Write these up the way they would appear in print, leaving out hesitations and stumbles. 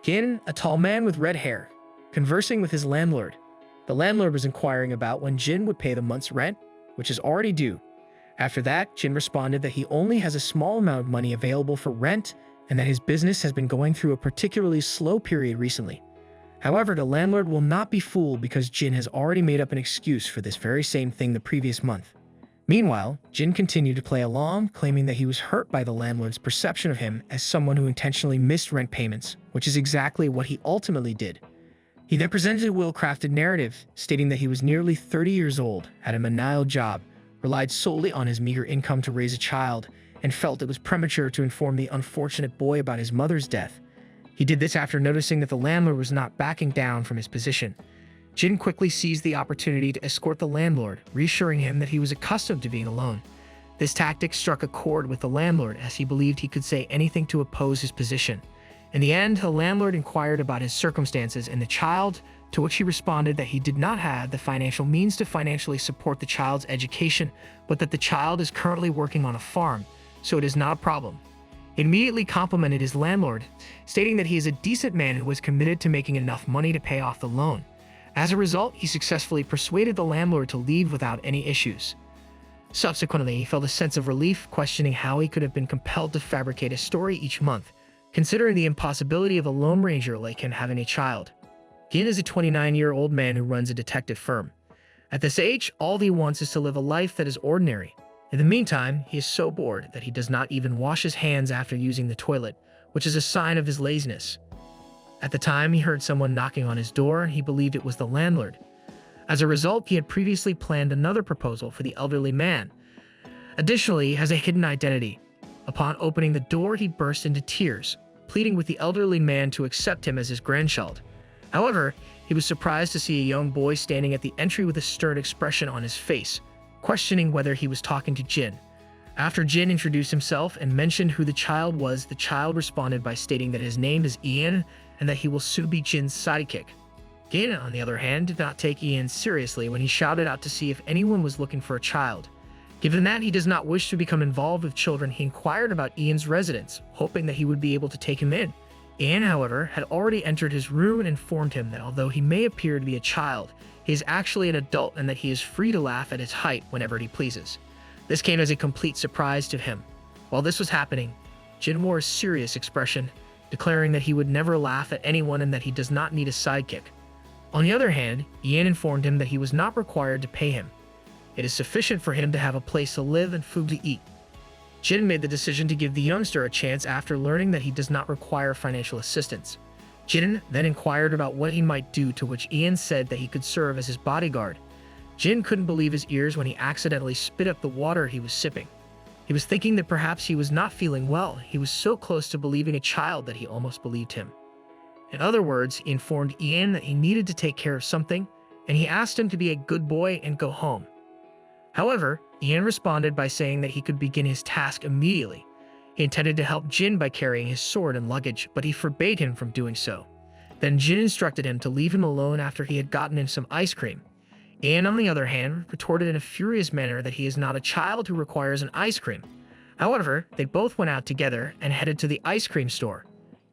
Gin, a tall man with red hair, conversing with his landlord. The landlord was inquiring about when Jin would pay the month's rent, which is already due. After that, Jin responded that he only has a small amount of money available for rent and that his business has been going through a particularly slow period recently. However, the landlord will not be fooled because Jin has already made up an excuse for this very same thing the previous month. Meanwhile, Jin continued to play along, claiming that he was hurt by the landlord's perception of him as someone who intentionally missed rent payments, which is exactly what he ultimately did. He then presented a well-crafted narrative, stating that he was nearly 30 years old, had a menial job, relied solely on his meager income to raise a child, and felt it was premature to inform the unfortunate boy about his mother's death. He did this after noticing that the landlord was not backing down from his position. Jin quickly seized the opportunity to escort the landlord, reassuring him that he was accustomed to being alone. This tactic struck a chord with the landlord as he believed he could say anything to oppose his position. In the end, the landlord inquired about his circumstances and the child, to which he responded that he did not have the financial means to financially support the child's education, but that the child is currently working on a farm, so it is not a problem. He immediately complimented his landlord, stating that he is a decent man who was committed to making enough money to pay off the loan. As a result, he successfully persuaded the landlord to leave without any issues. Subsequently, he felt a sense of relief, questioning how he could have been compelled to fabricate a story each month, considering the impossibility of a Lone Ranger like him having a child. Gin is a 29-year-old man who runs a detective firm. At this age, all he wants is to live a life that is ordinary. In the meantime, he is so bored that he does not even wash his hands after using the toilet, which is a sign of his laziness. At the time, he heard someone knocking on his door and he believed it was the landlord. As a result, he had previously planned another proposal for the elderly man. Additionally, he has a hidden identity. Upon opening the door, he burst into tears, pleading with the elderly man to accept him as his grandchild. However, he was surprised to see a young boy standing at the entry with a stern expression on his face, questioning whether he was talking to Jin. After Jin introduced himself and mentioned who the child was, the child responded by stating that his name is Ian and that he will soon be Jin's sidekick. Gin, on the other hand, did not take Ian seriously when he shouted out to see if anyone was looking for a child. Given that he does not wish to become involved with children, he inquired about Ian's residence, hoping that he would be able to take him in. Ian, however, had already entered his room and informed him that although he may appear to be a child, he is actually an adult and that he is free to laugh at his height whenever he pleases. This came as a complete surprise to him. While this was happening, Jin wore a serious expression, declaring that he would never laugh at anyone and that he does not need a sidekick. On the other hand, Ian informed him that he was not required to pay him. It is sufficient for him to have a place to live and food to eat. Jin made the decision to give the youngster a chance after learning that he does not require financial assistance. Jin then inquired about what he might do, to which Ian said that he could serve as his bodyguard. Jin couldn't believe his ears when he accidentally spit up the water he was sipping. He was thinking that perhaps he was not feeling well. He was so close to believing a child that he almost believed him. In other words, he informed Ian that he needed to take care of something, and he asked him to be a good boy and go home. However, Ian responded by saying that he could begin his task immediately. He intended to help Jin by carrying his sword and luggage, but he forbade him from doing so. Then Jin instructed him to leave him alone after he had gotten him some ice cream. Ian, on the other hand, retorted in a furious manner that he is not a child who requires an ice cream. However, they both went out together and headed to the ice cream store.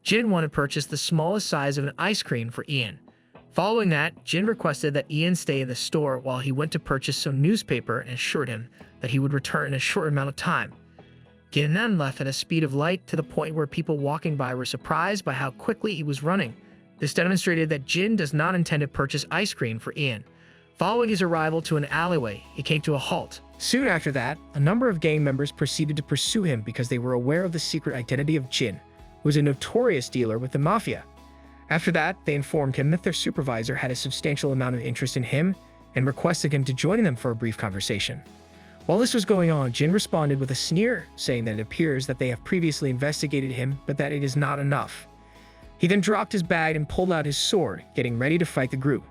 Jin wanted to purchase the smallest size of an ice cream for Ian. Following that, Jin requested that Ian stay in the store while he went to purchase some newspaper and assured him that he would return in a short amount of time. Jin then left at a speed of light to the point where people walking by were surprised by how quickly he was running. This demonstrated that Jin does not intend to purchase ice cream for Ian. Following his arrival to an alleyway, he came to a halt. Soon after that, a number of gang members proceeded to pursue him because they were aware of the secret identity of Jin, who was a notorious dealer with the Mafia. After that, they informed him that their supervisor had a substantial amount of interest in him and requested him to join them for a brief conversation. While this was going on, Jin responded with a sneer, saying that it appears that they have previously investigated him, but that it is not enough. He then dropped his bag and pulled out his sword, getting ready to fight the group.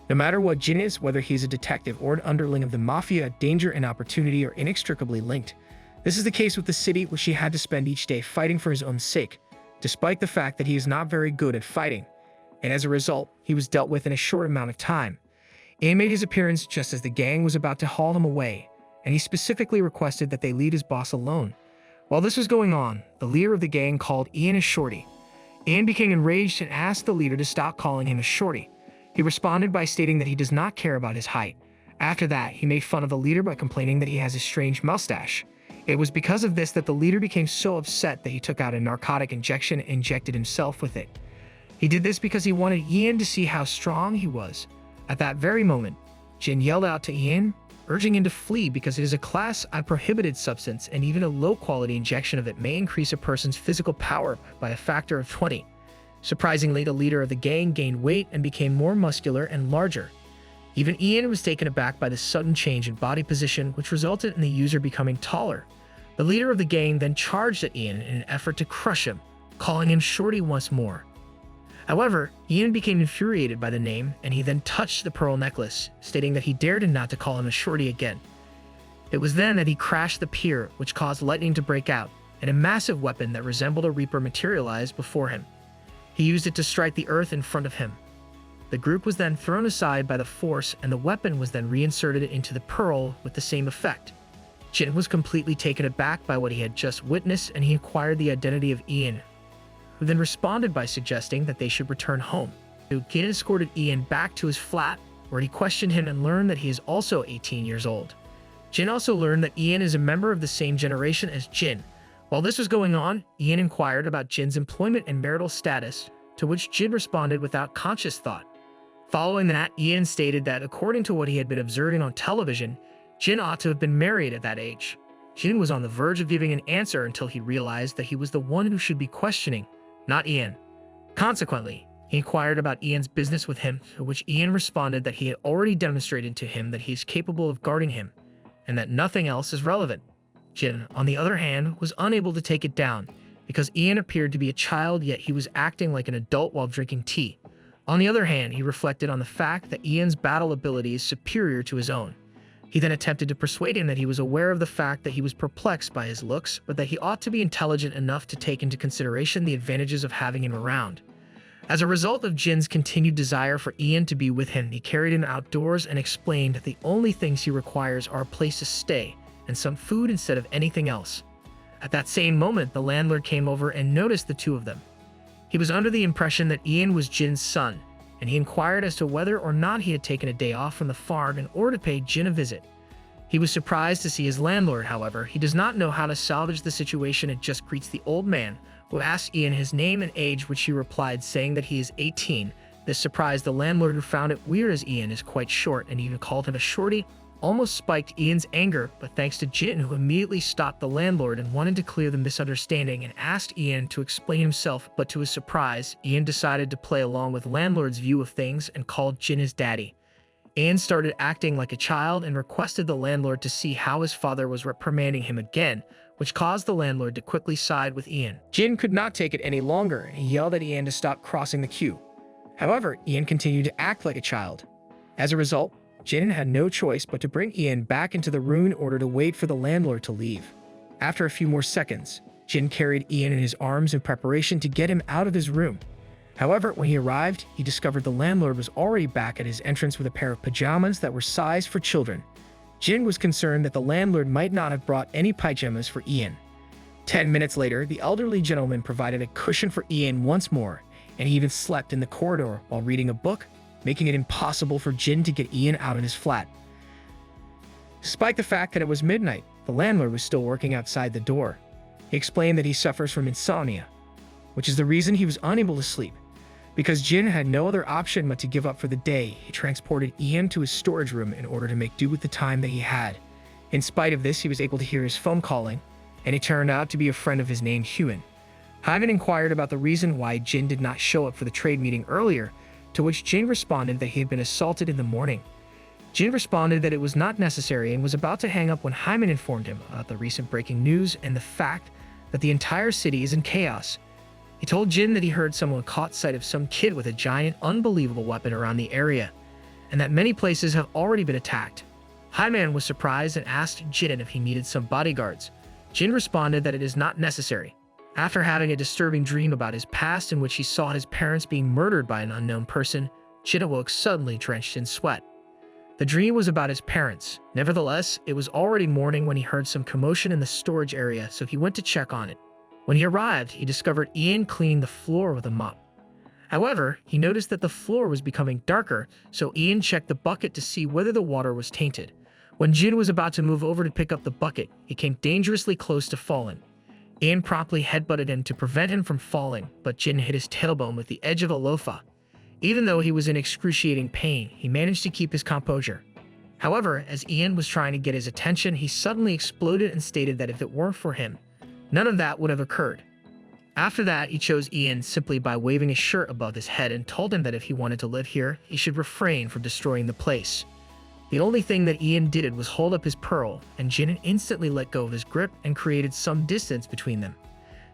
No matter what Jin is, whether he's a detective or an underling of the Mafia, danger and opportunity are inextricably linked. This is the case with the city, which he had to spend each day fighting for his own sake, despite the fact that he is not very good at fighting, and as a result, he was dealt with in a short amount of time. Ian made his appearance just as the gang was about to haul him away, and he specifically requested that they leave his boss alone. While this was going on, the leader of the gang called Ian a shorty. Ian became enraged and asked the leader to stop calling him a shorty. He responded by stating that he does not care about his height. After that, he made fun of the leader by complaining that he has a strange mustache. It was because of this that the leader became so upset that he took out a narcotic injection and injected himself with it. He did this because he wanted Ian to see how strong he was. At that very moment, Jin yelled out to Ian, urging him to flee because it is a Class I prohibited substance, and even a low-quality injection of it may increase a person's physical power by a factor of 20. Surprisingly, the leader of the gang gained weight and became more muscular and larger. Even Ian was taken aback by the sudden change in body position, which resulted in the user becoming taller. The leader of the gang then charged at Ian in an effort to crush him, calling him Shorty once more. However, Ian became infuriated by the name, and he then touched the pearl necklace, stating that he dared not to call him a shorty again. It was then that he crashed the pier, which caused lightning to break out, and a massive weapon that resembled a reaper materialized before him. He used it to strike the earth in front of him. The group was then thrown aside by the force, and the weapon was then reinserted into the pearl with the same effect. Jin was completely taken aback by what he had just witnessed, and he acquired the identity of Ian, who then responded by suggesting that they should return home. Jin escorted Ian back to his flat, where he questioned him and learned that he is also 18 years old. Jin also learned that Ian is a member of the same generation as Jin. While this was going on, Ian inquired about Jin's employment and marital status, to which Jin responded without conscious thought. Following that, Ian stated that according to what he had been observing on television, Jin ought to have been married at that age. Jin was on the verge of giving an answer until he realized that he was the one who should be questioning, not Ian. Consequently, he inquired about Ian's business with him, to which Ian responded that he had already demonstrated to him that he is capable of guarding him, and that nothing else is relevant. Jin, on the other hand, was unable to take it down, because Ian appeared to be a child, yet he was acting like an adult while drinking tea. On the other hand, he reflected on the fact that Ian's battle ability is superior to his own. He then attempted to persuade him that he was aware of the fact that he was perplexed by his looks, but that he ought to be intelligent enough to take into consideration the advantages of having him around. As a result of Jin's continued desire for Ian to be with him, he carried him outdoors and explained that the only things he requires are a place to stay and some food instead of anything else. At that same moment, the landlord came over and noticed the two of them. He was under the impression that Ian was Jin's son, and he inquired as to whether or not he had taken a day off from the farm in order to pay Jin a visit. He was surprised to see his landlord. However, he does not know how to salvage the situation and just greets the old man, who asks Ian his name and age, which he replied saying that he is 18. This surprised the landlord, who found it weird as Ian is quite short and even called him a shorty, almost spiked Ian's anger, but thanks to Jin, who immediately stopped the landlord and wanted to clear the misunderstanding and asked Ian to explain himself, but to his surprise, Ian decided to play along with landlord's view of things and called Jin his daddy. Ian started acting like a child and requested the landlord to see how his father was reprimanding him again, which caused the landlord to quickly side with Ian. Jin could not take it any longer, and he yelled at Ian to stop crossing the queue. However, Ian continued to act like a child. As a result, Jin had no choice but to bring Ian back into the room in order to wait for the landlord to leave. After a few more seconds, Jin carried Ian in his arms in preparation to get him out of his room. However, when he arrived, he discovered the landlord was already back at his entrance with a pair of pajamas that were sized for children. Jin was concerned that the landlord might not have brought any pajamas for Ian. 10 minutes later, the elderly gentleman provided a cushion for Ian once more, and he even slept in the corridor while reading a book, making it impossible for Jin to get Ian out of his flat. Despite the fact that it was midnight, the landlord was still working outside the door. He explained that he suffers from insomnia, which is the reason he was unable to sleep. Because Jin had no other option but to give up for the day, he transported Ian to his storage room in order to make do with the time that he had. In spite of this, he was able to hear his phone calling, and it turned out to be a friend of his named Hyun. Hyun inquired about the reason why Jin did not show up for the trade meeting earlier, to which Jin responded that he had been assaulted in the morning. Jin responded that it was not necessary and was about to hang up when Hyman informed him about the recent breaking news and the fact that the entire city is in chaos. He told Jin that he heard someone caught sight of some kid with a giant, unbelievable weapon around the area, and that many places have already been attacked. Hyman was surprised and asked Jin if he needed some bodyguards. Jin responded that it is not necessary. After having a disturbing dream about his past in which he saw his parents being murdered by an unknown person, Jin awoke suddenly drenched in sweat. The dream was about his parents. Nevertheless, it was already morning when he heard some commotion in the storage area, so he went to check on it. When he arrived, he discovered Ian cleaning the floor with a mop. However, he noticed that the floor was becoming darker, so Ian checked the bucket to see whether the water was tainted. When Jin was about to move over to pick up the bucket, he came dangerously close to falling. Ian promptly headbutted him to prevent him from falling, but Jin hit his tailbone with the edge of a loafa. Even though he was in excruciating pain, he managed to keep his composure. However, as Ian was trying to get his attention, he suddenly exploded and stated that if it weren't for him, none of that would have occurred. After that, he chose Ian simply by waving his shirt above his head and told him that if he wanted to live here, he should refrain from destroying the place. The only thing that Ian did was hold up his pearl, and Jin instantly let go of his grip and created some distance between them.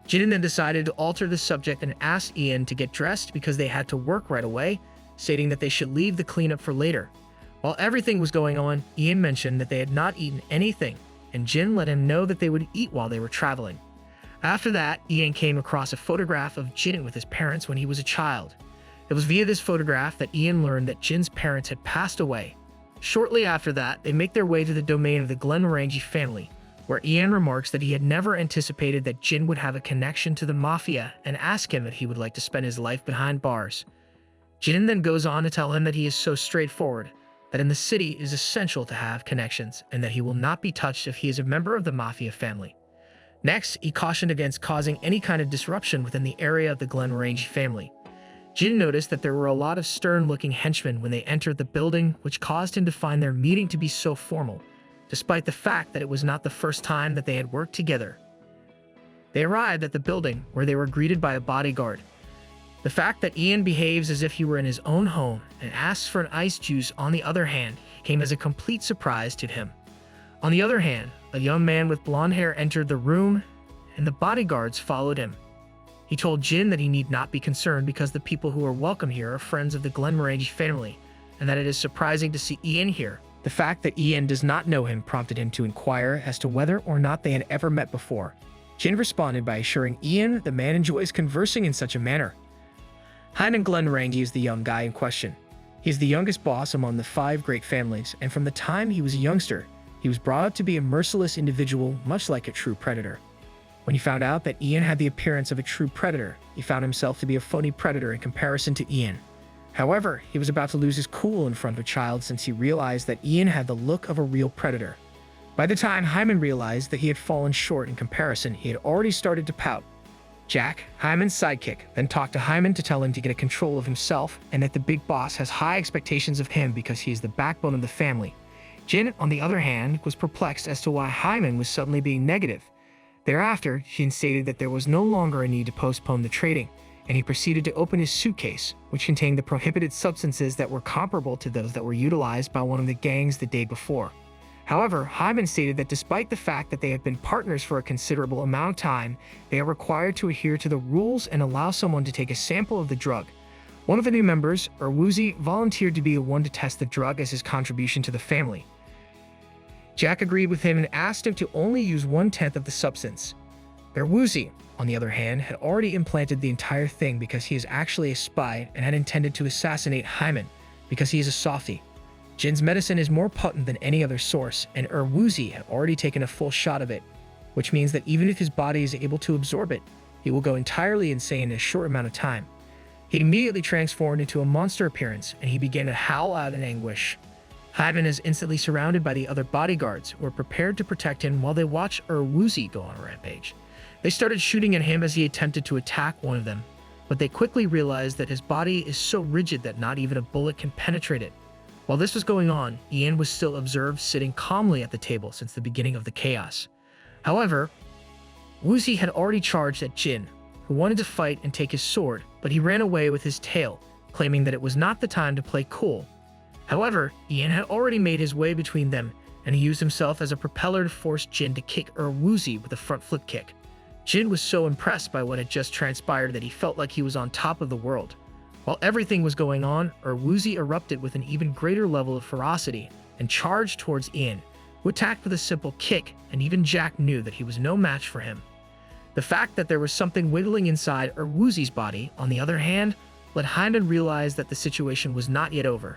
Jin then decided to alter the subject and asked Ian to get dressed because they had to work right away, stating that they should leave the cleanup for later. While everything was going on, Ian mentioned that they had not eaten anything, and Jin let him know that they would eat while they were traveling. After that, Ian came across a photograph of Jin with his parents when he was a child. It was via this photograph that Ian learned that Jin's parents had passed away. Shortly after that, they make their way to the domain of the Glenmorangie family, where Ian remarks that he had never anticipated that Jin would have a connection to the Mafia and ask him if he would like to spend his life behind bars. Jin then goes on to tell him that he is so straightforward, that in the city it is essential to have connections, and that he will not be touched if he is a member of the Mafia family. Next, he cautioned against causing any kind of disruption within the area of the Glenmorangie family. Jin noticed that there were a lot of stern-looking henchmen when they entered the building, which caused him to find their meeting to be so formal, despite the fact that it was not the first time that they had worked together. They arrived at the building, where they were greeted by a bodyguard. The fact that Ian behaves as if he were in his own home and asks for an iced juice, on the other hand, came as a complete surprise to him. On the other hand, a young man with blonde hair entered the room, and the bodyguards followed him. He told Jin that he need not be concerned because the people who are welcome here are friends of the Glenmorangie family, and that it is surprising to see Ian here. The fact that Ian does not know him prompted him to inquire as to whether or not they had ever met before. Jin responded by assuring Ian the man enjoys conversing in such a manner. Hyman Glenmorangie is the young guy in question. He is the youngest boss among the 5 great families, and from the time he was a youngster, he was brought up to be a merciless individual, much like a true predator. When he found out that Ian had the appearance of a true predator, he found himself to be a phony predator in comparison to Ian. However, he was about to lose his cool in front of a child since he realized that Ian had the look of a real predator. By the time Hyman realized that he had fallen short in comparison, he had already started to pout. Jack, Hyman's sidekick, then talked to Hyman to tell him to get a control of himself and that the big boss has high expectations of him because he is the backbone of the family. Jin, on the other hand, was perplexed as to why Hyman was suddenly being negative. Thereafter, Jin stated that there was no longer a need to postpone the trading, and he proceeded to open his suitcase, which contained the prohibited substances that were comparable to those that were utilized by one of the gangs the day before. However, Hyman stated that despite the fact that they have been partners for a considerable amount of time, they are required to adhere to the rules and allow someone to take a sample of the drug. One of the new members, Woozy, volunteered to be the one to test the drug as his contribution to the family. Jack agreed with him and asked him to only use 1/10 of the substance. Woozy, on the other hand, had already implanted the entire thing because he is actually a spy and had intended to assassinate Hyman because he is a softie. Jin's medicine is more potent than any other source, and Woozy had already taken a full shot of it, which means that even if his body is able to absorb it, he will go entirely insane in a short amount of time. He immediately transformed into a monster appearance, and he began to howl out in anguish. Hyman is instantly surrounded by the other bodyguards who are prepared to protect him while they watch Woozy go on a rampage. They started shooting at him as he attempted to attack one of them, but they quickly realized that his body is so rigid that not even a bullet can penetrate it. While this was going on, Ian was still observed sitting calmly at the table since the beginning of the chaos. However, Woozy had already charged at Jin, who wanted to fight and take his sword, but he ran away with his tail, claiming that it was not the time to play cool. However, Ian had already made his way between them, and he used himself as a propeller to force Jin to kick Woozy with a front flip kick. Jin was so impressed by what had just transpired that he felt like he was on top of the world. While everything was going on, Woozy erupted with an even greater level of ferocity and charged towards Ian, who attacked with a simple kick, and even Jack knew that he was no match for him. The fact that there was something wiggling inside Woozy's body, on the other hand, let Hyman realize that the situation was not yet over.